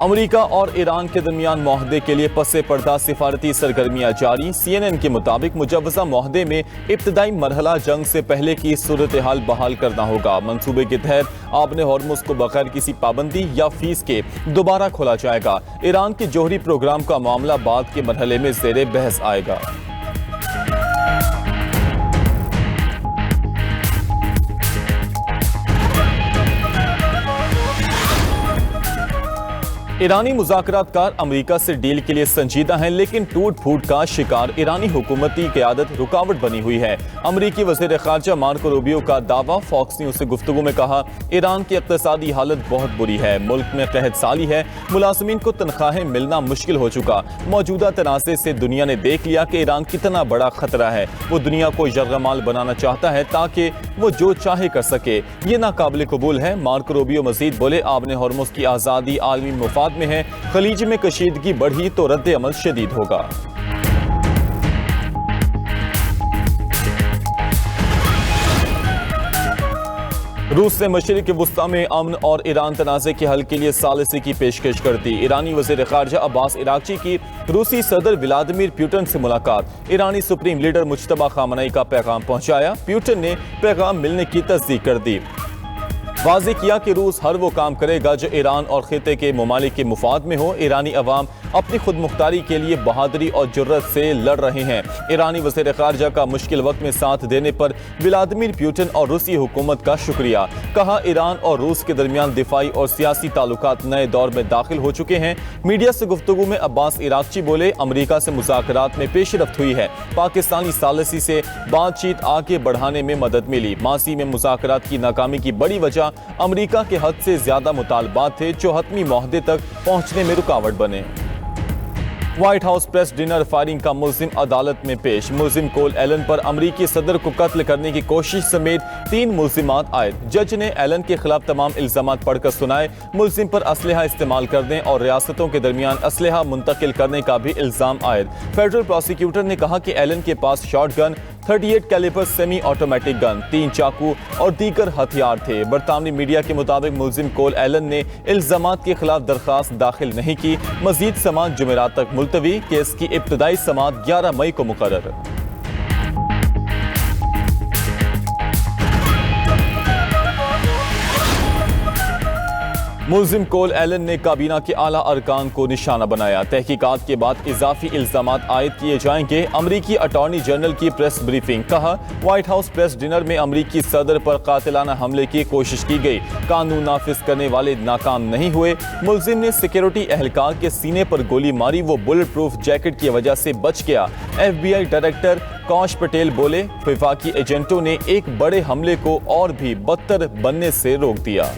America और Iran के दरमियान मुआहदे के लिए पसे पर्दा सिफारती सरगर्मियां जारी। CNN के मुताबिक मुजव्वजा मुआहदे में इब्तदाई मरहला जंग से पहले की सूरत हाल बहाल करना होगा। मंसूबे के तहत आबने हॉर्मुज़ को बगैर किसी पाबंदी या फीस के दोबारा खोला जाएगा। ईरान के जोहरी प्रोग्राम का मामला बाद के मरहले में ज़ेरे बहस आएगा। ईरानी मुज़ाकरातकार अमेरिका से डील के लिए संजीदा हैं, लेकिन टूट फूट का शिकार ईरानी हुकूमती क़यादत रुकावट बनी हुई है। अमेरिकी वज़ीर ख़ारजा मार्को रूबियो का दावा। फॉक्स न्यूज़ से गुफ्तगू में कहा, ईरान की इक़्तिसादी हालत बहुत बुरी है, मुल्क में कहत साली है, मुलाज़िमीन को तनख्वाहें मिलना मुश्किल हो चुका। मौजूदा तनाज़े से दुनिया ने देख लिया कि ईरान कितना बड़ा खतरा है। वो दुनिया को यरगमाल बनाना चाहता है ताकि वो जो चाहे कर सके। ये नाकाबिल कबूल है। मार्को रूबियो मज़ीद बोले, आबने हॉर्मुज़ की आज़ादी आलमी मुफाद में है। खलीज में कशीदगी बढ़ी तो रद्द अमल शदीद होगा। रूस ने मशरिक़ वुस्ता में अमन और ईरान तनाज़े के हल के लिए सालिसी की पेशकश कर दी। ईरानी वज़ीर ख़ारजा अब्बास इराक़ची की रूसी सदर व्लादिमीर पुतिन से मुलाकात। ईरानी सुप्रीम लीडर मुज्तबा ख़ामेनी का पैगाम पहुंचाया। पुतिन ने पैगाम मिलने की तस्दीक कर दी। वाज़ेह किया कि रूस हर वो काम करेगा जो ईरान और खिते के ममालिक के मुफाद में हो। ईरानी अवाम अपनी खुद मुख्तारी के लिए बहादुरी और जुर्रत से लड़ रहे हैं। ईरानी वज़ीर ख़ारजा का मुश्किल वक्त में साथ देने पर व्लादिमीर पुतिन और रूसी हुकूमत का शुक्रिया। कहा, ईरान और रूस के दरमियान दिफाई और सियासी ताल्लुकात नए दौर में दाखिल हो चुके हैं। मीडिया से गुफ्तगू में अब्बास इराक़ची बोले, अमरीका से मुज़ाकरात में पेशरफ्त हुई है। पाकिस्तानी सालिसी से बातचीत आगे बढ़ाने में मदद मिली। मासी में मुज़ाकरात की नाकामी की बड़ी वजह अमरीका के हद से ज्यादा मुतालबात थे जो हतमी मुआहदे तक पहुंचने में रुकावट बने। White house press dinner firing का मुल्जिम अदालत में पेश। मुल्जिम कोल एलन पर अमरीकी सदर को कत्ल करने की कोशिश समेत 3 मुल्जिमात आयद। जज ने एलन के खिलाफ तमाम इल्जामात पढ़कर सुनाए। मुल्जिम पर असलहा इस्तेमाल करने और रियासतों के दरमियान असलहा मुंतकिल करने का भी इल्जाम आयद। फेडरल प्रोसिक्यूटर ने कहा कि एलन के पास shotgun, 38 calibre semi automatic gun, 3 चाकू और दीगर हथियार थे। बरतानवी मीडिया के मुताबिक मुल्जिम कोल एलन ने इल्जामात के खिलाफ दरखास्त दाखिल नहीं की। मजीद समाअत जुमेरात तक मुलतवी। केस की इब्तदाई समाअत 11 मई को मुकर्रर। मुल्जिम कोल एलन ने काबीना के आला अरकान को निशाना बनाया। तहकीकात के बाद इजाफी इल्जामात आयद किए जाएंगे। अमरीकी अटॉर्नी जनरल की प्रेस ब्रीफिंग। कहा, व्हाइट हाउस प्रेस डिनर में अमरीकी सदर पर कातिलाना हमले की कोशिश की गई। कानून नाफिज करने वाले नाकाम नहीं हुए। मुल्जिम ने सिक्योरिटी एहलकार के सीने पर गोली मारी। वो बुलेट प्रूफ जैकेट की वजह से बच गया। FBI डायरेक्टर कौश पटेल बोले, वफाकी एजेंटों ने एक बड़े हमले को और भी बदतर बनने से रोक दिया।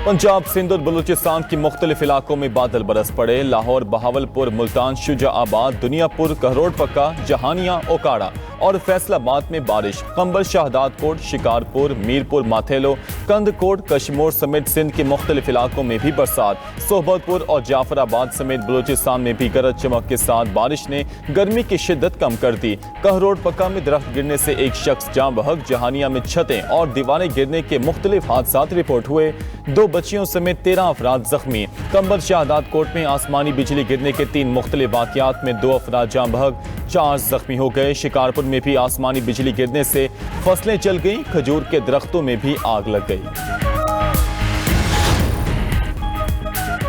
पंजाब, सिंध और बलूचिस्तान की मुख्तलिफ इलाकों में बादल बरस पड़े। लाहौर, बहावलपुर, मुल्तान, शुजाआबाद, दुनियापुर, कहरोड़ पक्का, जहानिया, ओकाड़ा और फैसलाबाद में बारिश। कंबल, शाहदादकोट, शिकारपुर, मीरपुर, माथेलो, कंदकोट, कश्मीर समेत सिंध के मुख्तलिफ इलाकों में भी बरसात। सोहबतपुर और जाफराबाद समेत बलूचिस्तान में भी गरज चमक के साथ बारिश ने गर्मी की शिद्दत कम कर दी। कहरोड़ पक्का में दरख्त गिरने से एक शख्स जान बहक। जहानिया में छतें और दीवारें गिरने के मुख्तलिफ हादसात रिपोर्ट हुए। 2 बच्चियों समेत 13 अफराद जख्मी। कंबल, शाहदादकोट में आसमानी बिजली गिरने के 3 मुख्तलिफ वाक़यात में 2 अफराद जान बहक, 4 जख्मी हो गए। शिकारपुर में भी आसमानी बिजली गिरने से फसलें जल गईं। खजूर के दरख्तों में भी आग लग गई।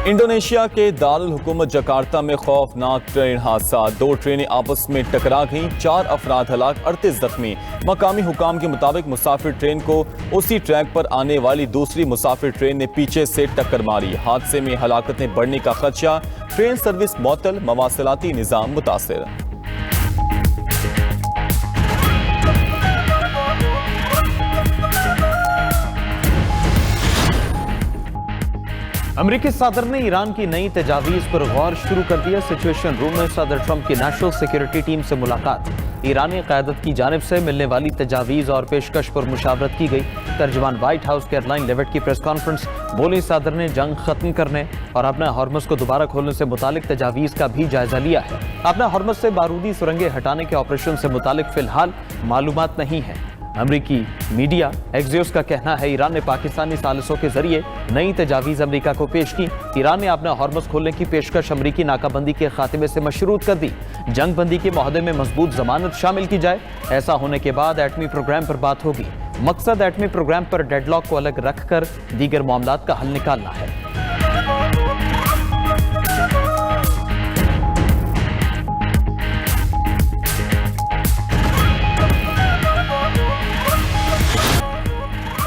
इंडोनेशिया के दारुल हुकूमत जकार्ता में खौफनाक ट्रेन हादसा। 2 ट्रेनें आपस में टकरा गईं। 4 अफराद हलाक, 38 जख्मी। मकामी हुकाम के मुताबिक मुसाफिर ट्रेन को उसी ट्रैक पर आने वाली दूसरी मुसाफिर ट्रेन ने पीछे से टक्कर मारी। हादसे में हलाकतें बढ़ने का खदशा। ट्रेन सर्विस मअतल, मवासलाती निज़ाम मुतासिर। अमेरिकी सदर ने ईरान की नई तजावीज़ पर गौर शुरू कर दिया। सिचुएशन रूम में सदर ट्रंप की नेशनल सिक्योरिटी टीम से मुलाकात। ईरानी क़यादत की जानिब से मिलने वाली तजावीज़ और पेशकश पर मुशावरत की गई। तर्जमान व्हाइट हाउस कैरोलाइन लेविट की प्रेस कॉन्फ्रेंस। बोली, सदर ने जंग खत्म करने और अपना हॉर्मुज़ को दोबारा खोलने से मुतालिक तजावीज़ का भी जायजा लिया है। अपना हॉर्मुज़ से बारूदी सुरंगें हटाने के ऑपरेशन से मुतालिक फिलहाल मालूमात नहीं है। अमरीकी मीडिया एक्सियोस का कहना है ईरान ने पाकिस्तानी सालिसों के जरिए नई तजावीज़ अमरीका को पेश की। ईरान ने अपना हॉर्मज़ खोलने की पेशकश अमरीकी नाकाबंदी के खात्मे से मशरूत कर दी। जंग बंदी के मुआहदे में मजबूत जमानत शामिल की जाए। ऐसा होने के बाद एटमी प्रोग्राम पर बात होगी। मकसद एटमी प्रोग्राम पर डेडलॉक को अलग रखकर दीगर मामलात का हल निकालना है।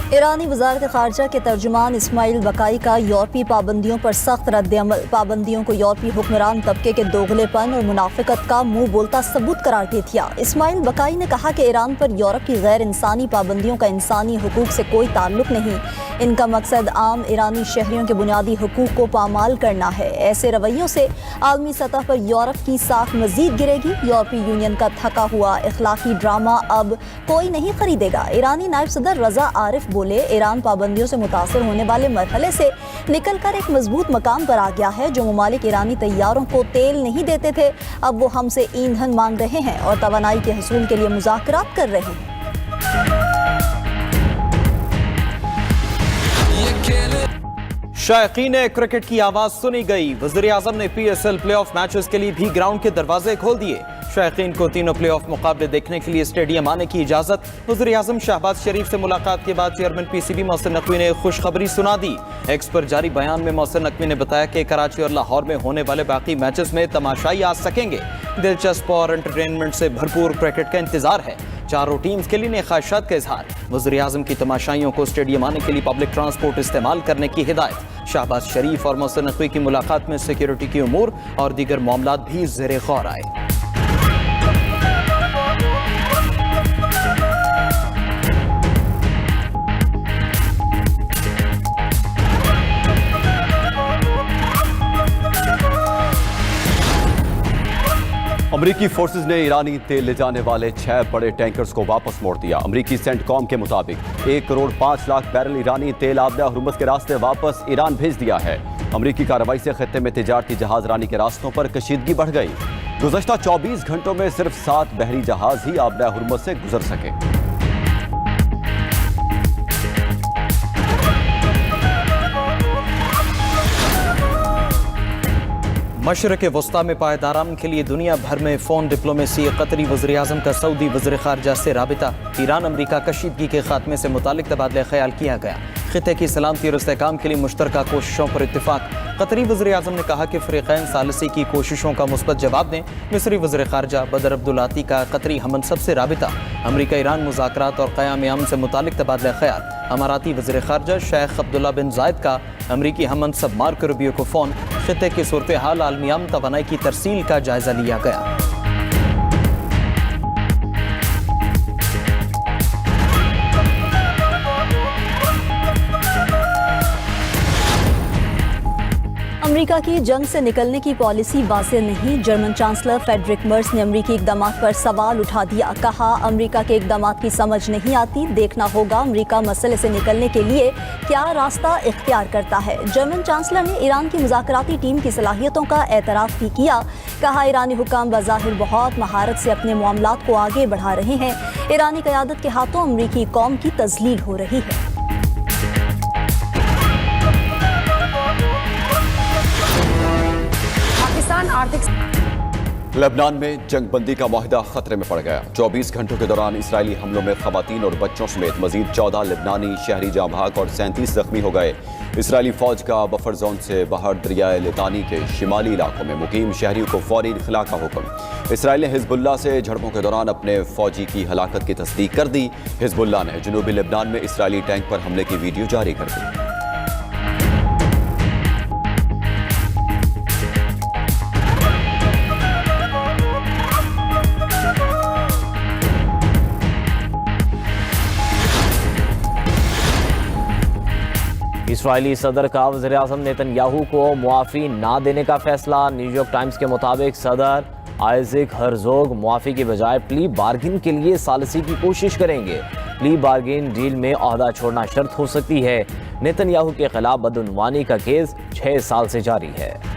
ईरानी वज़ारत ख़ारजा के तर्जुमान इस्माइल बकाई का यूरोपीय पाबंदियों पर सख्त रद्द-ए-अमल। पाबंदियों को यूरोपीय हुक्मरान तबके के दोगलेपन और मुनाफिकत का मुंह बोलता सबूत करार दे दिया। इस्माइल बकाई ने कहा कि ईरान पर यूरोप की गैर इंसानी पाबंदियों का इंसानी हुकूक से कोई ताल्लुक नहीं। इनका मकसद आम ईरानी शहरियों के बुनियादी हुकूक को पामाल करना है। ऐसे रवैयों से आलमी सतह पर यूरोप की साख मजीद गिरेगी। यूरोपीय यूनियन का थका हुआ इखलाकी ड्रामा अब कोई नहीं खरीदेगा। ईरानी नायब सदर रजा आरिफ बोले, ईरान पाबंदियों से मुतासर होने वाले मरहले से निकलकर एक मजबूत मकाम पर आ गया है। जो ममालिक ईरानी तैयारों को तेल नहीं देते थे, अब वो हमसे ईंधन मांग रहे हैं और तवानाई के हसूल के लिए मुज़ाकरात कर रहे हैं। शायकीन क्रिकेट की आवाज सुनी गई। वज़ीर आज़म ने PSL प्लेऑफ मैचेस के लिए भी ग्राउंड के दरवाजे खोल दिए। शायकीन को तीनों प्लेऑफ मुकाबले देखने के लिए स्टेडियम आने की इजाजत। वज़ीर आज़म शहबाज शरीफ से मुलाकात के बाद चेयरमैन PCB मोहसिन नकवी ने खुशखबरी सुना दी। एक्स पर जारी बयान में मोहसिन नकवी ने बताया कि कराची और लाहौर में होने वाले बाकी मैचेस में तमाशाई आ सकेंगे। दिलचस्प और एंटरटेनमेंट से भरपूर क्रिकेट का इंतजार है। चारों टीम्स के लिए नए ख्वाहिशात का इजहार। वज़ीर आज़म की तमाशाइयों को स्टेडियम आने के लिए पब्लिक ट्रांसपोर्ट इस्तेमाल करने की हिदायत। शहबाज शरीफ और मोहसिन नकवी की मुलाकात में सिक्योरिटी के उमूर और दीगर मामलात भी ज़ेरे गौर आए। अमरीकी फोर्सेस ने ईरानी तेल ले जाने वाले 6 बड़े टैंकर्स को वापस मोड़ दिया। अमरीकी सेंटकॉम के मुताबिक 1 करोड़ 5 लाख बैरल ईरानी तेल आबदा हुर्मुज़ के रास्ते वापस ईरान भेज दिया है। अमरीकी कार्रवाई से खत्ते में तिजारती जहाज रानी के रास्तों पर कशीदगी बढ़ गई। गुज़श्ता 24 घंटों में सिर्फ 7 बहरी जहाज ही आबदा हुर्मुज़ से गुजर सके। मशरक़ वस्ता में पायदाराम के लिए दुनिया भर में फ़ोन डिप्लोमेसी। कतरी वज़ीर आज़म का सऊदी वज़ीर ख़ारजा से राबिता। ईरान अमरीका कशीदगी के खात्मे से मुतालिक तबादला ख्याल किया गया। खित्ते की सलामती और इस्तेहकाम के लिए मुश्तरका कोशिशों पर इत्तिफाक। कतरी वज़ीर आज़म ने कहा कि फ़रीक़ैन सालिसी की कोशिशों का मुस्बत जवाब दें। मिस्री वज़ीर ख़ारजा बदर अब्दुलाती का कतरी हमनसब से राबिता। अमरीका ईरान मुज़ाकरात और क़याम अमन से मुतालिक तबादला ख्याल। अमाराती वज़ीर ख़ारजा शेख अब्दुल्ला बिन ज़ायद का अमरीकी हमनसब मार्को रूबियो को फ़ोन। खित्ते की सूरत हाल, आलमी अमन, तवानाई की तरसील का जायज़ा लिया गया। अमेरिका की जंग से निकलने की पॉलिसी वाज़ेह नहीं। जर्मन चांसलर फ्रेडरिक मर्ज ने अमरीकी इक़दाम पर सवाल उठा दिया। कहा, अमरीका के इक़दाम की समझ नहीं आती। देखना होगा अमरीका मसले से निकलने के लिए क्या रास्ता इख्तियार करता है। जर्मन चांसलर ने ईरान की मुज़ाकराती टीम की सलाहियतों का एतराफ़ भी किया। कहा, ईरानी हुक्काम बज़ाहिर बहुत महारत से अपने मामलात को आगे बढ़ा रहे हैं। ईरानी क़यादत के हाथों अमरीकी कौम की तज़लील हो रही है। लेबनान में जंगबंदी का मुआहदा खतरे में पड़ गया। 24 घंटों के दौरान इसराइली हमलों में खवातीन और बच्चों समेत मजीद 14 लेबनानी शहरी जाँ बहक और 37 जख्मी हो गए। इसराइली फौज का बफर जोन से बाहर दरियाए लितानी के शिमाली इलाकों में मुकीम शहरियों को फौरी इखला का हुक्म। इसराइल ने हिजबुल्लाह से झड़पों के दौरान अपने फौजी की हलाकत की तस्दीक कर दी। हिजबुल्लाह ने जनूबी लेबनान में इसराइली टैंक पर हमले की वीडियो जारी कर दी। इस्राएली सदर का वज़ीर आज़म नेतन्याहू को मुआफ़ी ना देने का फैसला। न्यूयॉर्क टाइम्स के मुताबिक सदर आइज़ैक हर्ज़ोग मुआफ़ी के बजाय प्ली बार्गिन के लिए सालिसी की कोशिश करेंगे। प्ली बार्गिन डील में ओहदा छोड़ना शर्त हो सकती है। नेतन्याहू के खिलाफ बदउनवानी का केस 6 साल से जारी है।